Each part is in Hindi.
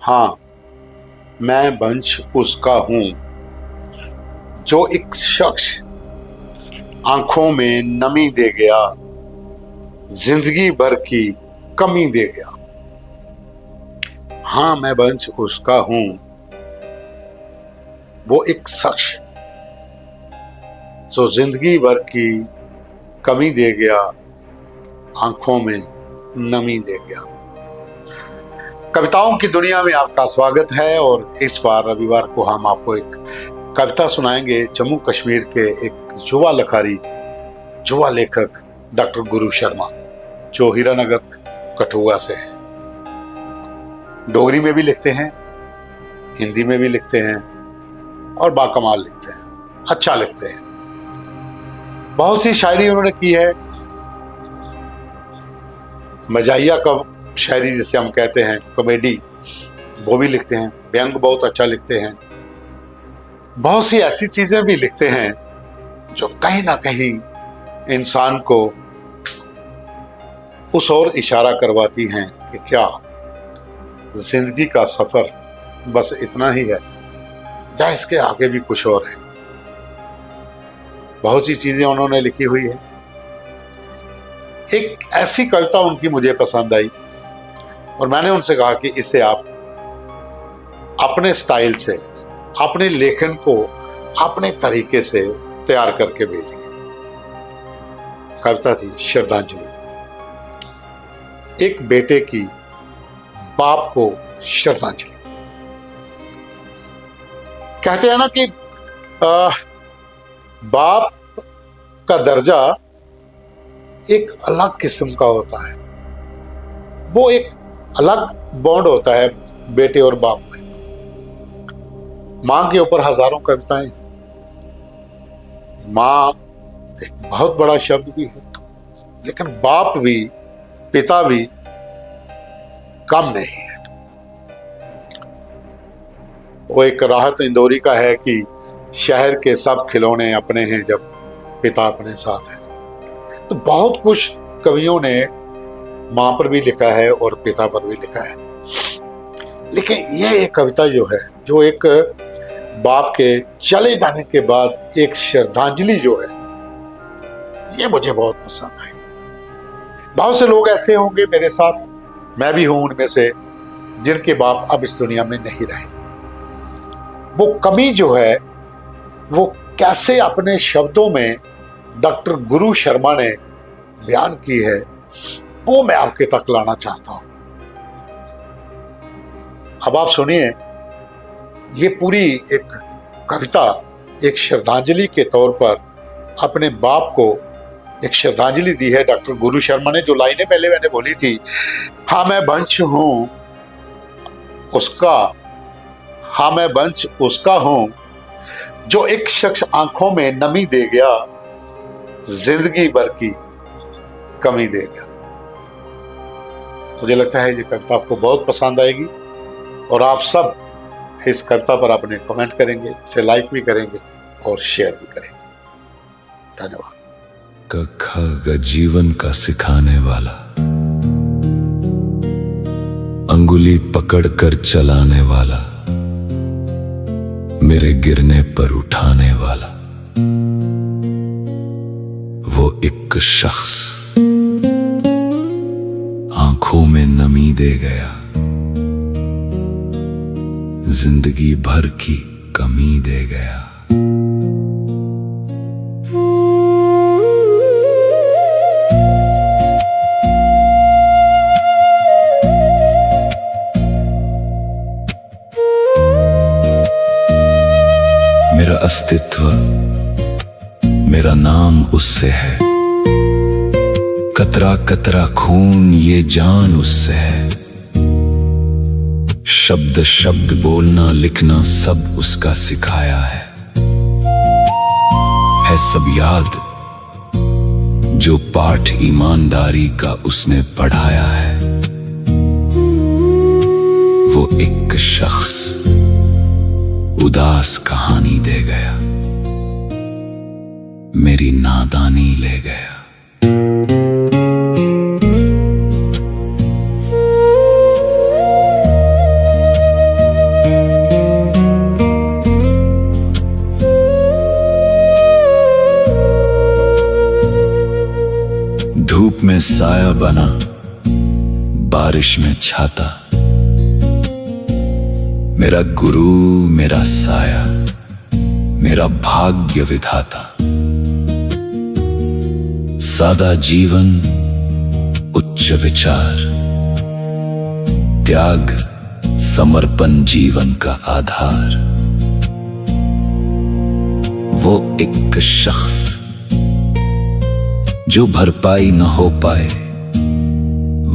हाँ, मैं वंश उसका हूं जो एक शख्स आंखों में नमी दे गया, जिंदगी भर की कमी दे गया। हाँ, मैं वंश उसका हूं वो एक शख्स जो जिंदगी भर की कमी दे गया, आंखों में नमी दे गया। कविताओं की दुनिया में आपका स्वागत है और इस बार रविवार को हम आपको एक कविता सुनाएंगे जम्मू कश्मीर के एक युवा लखारी, युवा लेखक डॉक्टर गुरु शर्मा, जो हीरानगर कठुआ से हैं। डोगरी में भी लिखते हैं, हिंदी में भी लिखते हैं और बाकमाल लिखते हैं, अच्छा लिखते हैं। बहुत सी शायरी उन्होंने की है, मजाहिया का शायरी जिसे हम कहते हैं, कॉमेडी, वो भी लिखते हैं। व्यंग बहुत अच्छा लिखते हैं। बहुत सी ऐसी चीजें भी लिखते हैं जो कहीं ना कहीं इंसान को उस ओर इशारा करवाती हैं कि क्या जिंदगी का सफर बस इतना ही है या इसके आगे भी कुछ और है। बहुत सी चीजें उन्होंने लिखी हुई है। एक ऐसी कविता उनकी मुझे पसंद आई और मैंने उनसे कहा कि इसे आप अपने स्टाइल से, अपने लेखन को अपने तरीके से तैयार करके भेजिए। कविता थी श्रद्धांजलि। एक बेटे की बाप को श्रद्धांजलि। कहते हैं ना कि बाप का दर्जा एक अलग किस्म का होता है। वो एक अलग बॉन्ड होता है बेटे और बाप में। मां के ऊपर हजारों कविताएं। मां एक बहुत बड़ा शब्द भी है, लेकिन बाप भी, पिता भी कम नहीं है। वो एक राहत इंदौरी का है कि शहर के सब खिलौने अपने हैं जब पिता अपने साथ है। तो बहुत कुछ कवियों ने मां पर भी लिखा है और पिता पर भी लिखा है, लेकिन ये एक कविता जो है, जो एक बाप के चले जाने के बाद एक श्रद्धांजलि जो है, ये मुझे बहुत पसंद आई। बहुत से लोग ऐसे होंगे मेरे साथ, मैं भी हूं उनमें से, जिनके बाप अब इस दुनिया में नहीं रहे। वो कमी जो है वो कैसे अपने शब्दों में डॉक्टर गुरु शर्मा ने बयान की है, वो मैं आपके तक लाना चाहता हूं। अब आप सुनिए, ये पूरी एक कविता एक श्रद्धांजलि के तौर पर अपने बाप को एक श्रद्धांजलि दी है डॉक्टर गुरु शर्मा ने। जो लाइनें पहले मैंने बोली थी, हाँ मैं वंश हूं उसका, हाँ मैं वंश उसका हूं जो एक शख्स आंखों में नमी दे गया, जिंदगी भर की कमी दे गया। मुझे लगता है ये कविता आपको बहुत पसंद आएगी और आप सब इस कविता पर अपने कमेंट करेंगे, इसे लाइक भी करेंगे और शेयर भी करेंगे। धन्यवाद। ग जीवन का सिखाने वाला, अंगुली पकड़कर चलाने वाला, मेरे गिरने पर उठाने वाला, वो एक शख्स आंखों में नमी दे गया, जिंदगी भर की कमी दे गया। मेरा अस्तित्व, मेरा नाम उससे है, कतरा कतरा खून ये जान उससे है। शब्द शब्द बोलना लिखना सब उसका सिखाया है सब याद जो पाठ ईमानदारी का उसने पढ़ाया है। वो एक शख्स उदास कहानी दे गया, मेरी नादानी ले गया। धूप में साया बना, बारिश में छाता। मेरा गुरु, मेरा साया, मेरा भाग्य विधाता। सादा जीवन, उच्च विचार, त्याग समर्पण जीवन का आधार। वो एक शख्स जो भरपाई न हो पाए,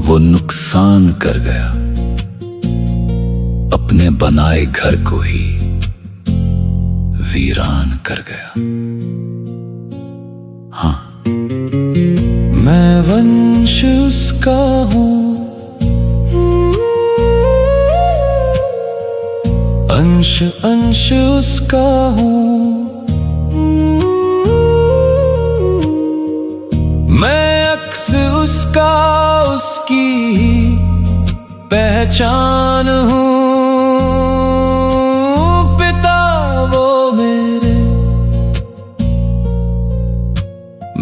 वो नुकसान कर गया, अपने बनाए घर को ही वीरान कर गया। हाँ, मैं वंश उसका हूं, अंश अंश उसका हूं। मैं अक्स उसका, उसकी पहचान हूं। पिता वो मेरे,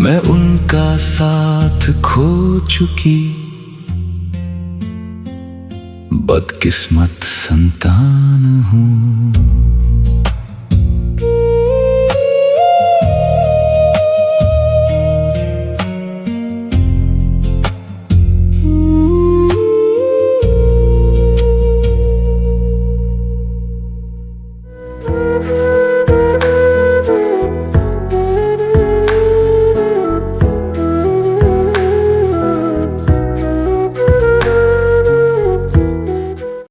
मैं उनका साथ खो चुकी बदकिस्मत संतान हूं।